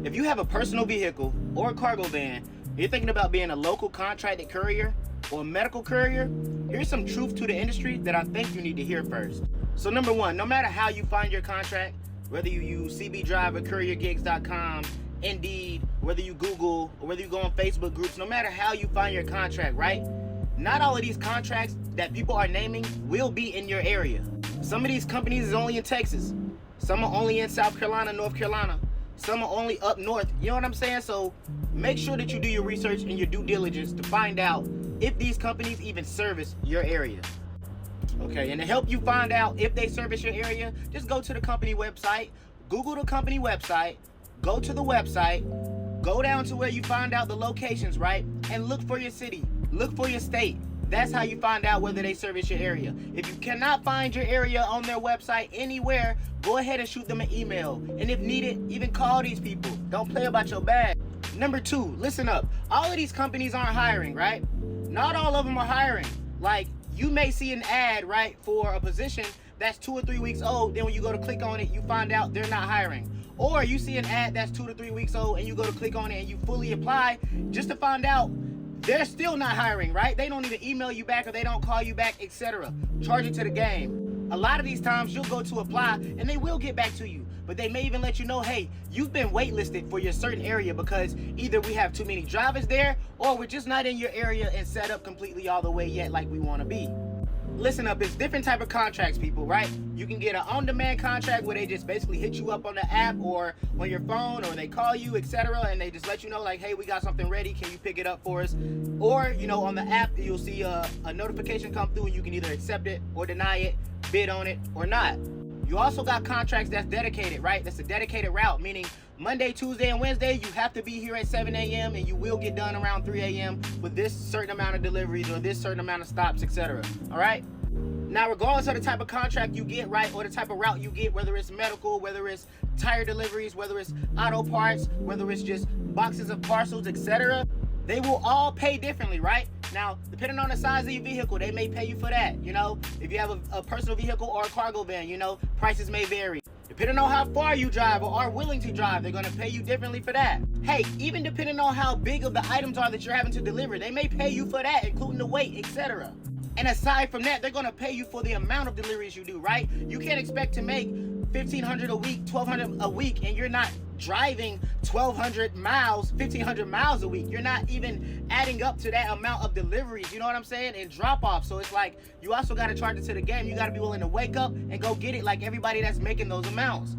If you have a personal vehicle or a cargo van, you're thinking about being a local contracted courier or a medical courier, here's some truth to the industry that I think you need to hear first. So number one, no matter how you find your contract, whether you use CB Driver, CourierGigs.com, Indeed, whether you Google, or whether you go on Facebook groups, no matter how you find your contract, right? Not all of these contracts that people are naming will be in your area. Some of these companies is only in Texas. Some are only in South Carolina, North Carolina. Some are only up north. You know what I'm saying? So make sure that you do your research and your due diligence to find out if these companies even service your area. Okay, and to help you find out if they service your area, just go to the company website, Google the company website, go to the website, go down to where you find out the locations, right? And look for your city, look for your state. That's how you find out whether they service your area. If you cannot find your area on their website anywhere, go ahead and shoot them an email. And if needed, even call these people. Don't play about your bag. Number two, listen up. All of these companies aren't hiring, right? Not all of them are hiring. Like, you may see an ad, right, for a position that's 2 or 3 weeks old. Then when you go to click on it, you find out they're not hiring. Or you see an ad that's 2 to 3 weeks old and you go to click on it and you fully apply just to find out they're still not hiring, right? They don't even email you back or they don't call you back, etc. Charge it to the game. A lot of these times you'll go to apply and they will get back to you, but they may even let you know, hey, you've been waitlisted for your certain area because either we have too many drivers there or we're just not in your area and set up completely all the way yet like we want to be. Listen up, it's different type of contracts, people, right? You can get an on-demand contract where they just basically hit you up on the app or on your phone, or they call you, etc., and they just let you know, like, hey, we got something ready, can you pick it up for us? Or, you know, on the app, you'll see a notification come through and you can either accept it or deny it, bid on it or not. You also got contracts that's dedicated, right? That's a dedicated route, meaning Monday, Tuesday, and Wednesday, you have to be here at 7 a.m. and you will get done around 3 a.m. with this certain amount of deliveries or this certain amount of stops, etc. All right? Now, regardless of the type of contract you get, right, or the type of route you get, whether it's medical, whether it's tire deliveries, whether it's auto parts, whether it's just boxes of parcels, etc., they will all pay differently, right? Now, depending on the size of your vehicle, they may pay you for that. You know, if you have a personal vehicle or a cargo van, you know, prices may vary. Depending on how far you drive or are willing to drive, they're going to pay you differently for that. Hey, even depending on how big of the items are that you're having to deliver, they may pay you for that, including the weight, etc. And aside from that, they're going to pay you for the amount of deliveries you do, right? You can't expect to make $1,500 a week, $1,200 a week, and you're not driving 1,200 miles, 1,500 miles a week. You're not even adding up to that amount of deliveries, you know what I'm saying, and drop-off. So it's like, you also got to charge it to the game. You got to be willing to wake up and go get it like everybody that's making those amounts.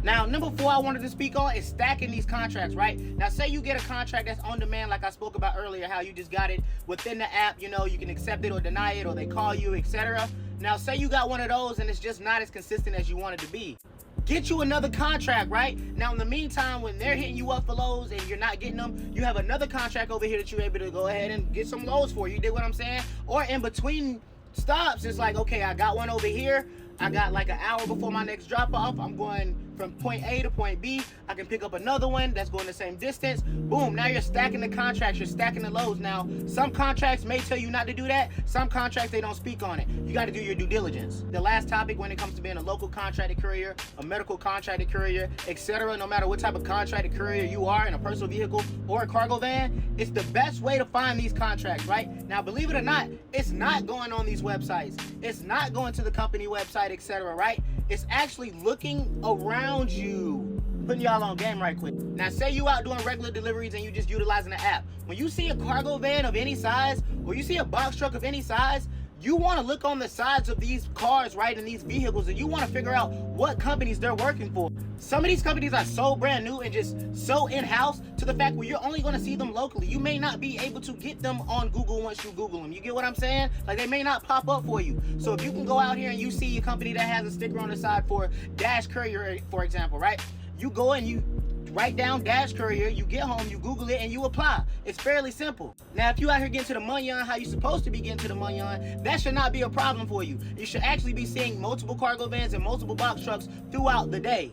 Now, number 4 I wanted to speak on is stacking these contracts, right? Now, say you get a contract that's on demand, like I spoke about earlier, how you just got it within the app, you know, you can accept it or deny it, or they call you, etc. Now, say you got one of those and it's just not as consistent as you want it to be. Get you another contract, right? Now, in the meantime, when they're hitting you up for loads and you're not getting them, you have another contract over here that you're able to go ahead and get some loads for. You dig what I'm saying? Or in between stops, it's like, okay, I got one over here. I got like an hour before my next drop off. I'm going from point A to point B. I can pick up another one that's going the same distance. Boom, now you're stacking the contracts, you're stacking the loads. Now, some contracts may tell you not to do that. Some contracts, they don't speak on it. You got to do your due diligence. The last topic when it comes to being a local contracted courier, a medical contracted courier, etc., no matter what type of contracted courier you are in a personal vehicle or a cargo van, it's the best way to find these contracts, right? Now, believe it or not, it's not going on these websites. It's not going to the company website, etc., right? It's actually looking around you. Putting y'all on game right quick. Now, say you out doing regular deliveries and you just utilizing the app. When you see a cargo van of any size, or you see a box truck of any size, you want to look on the sides of these cars, right, and these vehicles, and you want to figure out what companies they're working for. Some of these companies are so brand new and just so in-house to the fact where you're only going to see them locally. You may not be able to get them on Google once you Google them. You get what I'm saying? Like, they may not pop up for you. So if you can go out here and you see a company that has a sticker on the side for Dash Courier, for example, right? You go and you write down Dash Courier, you get home, you Google it, and you apply. It's fairly simple. Now, if you out here getting to the money on how you're supposed to be getting to the money on, that should not be a problem for you. You should actually be seeing multiple cargo vans and multiple box trucks throughout the day.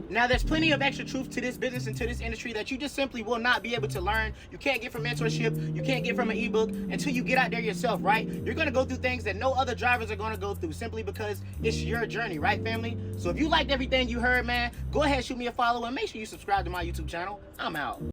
Now, there's plenty of extra truth to this business and to this industry that you just simply will not be able to learn. You can't get from mentorship. You can't get from an ebook until you get out there yourself, right? You're going to go through things that no other drivers are going to go through simply because it's your journey, right, family? So if you liked everything you heard, man, go ahead, shoot me a follow, and make sure you subscribe to my YouTube channel. I'm out.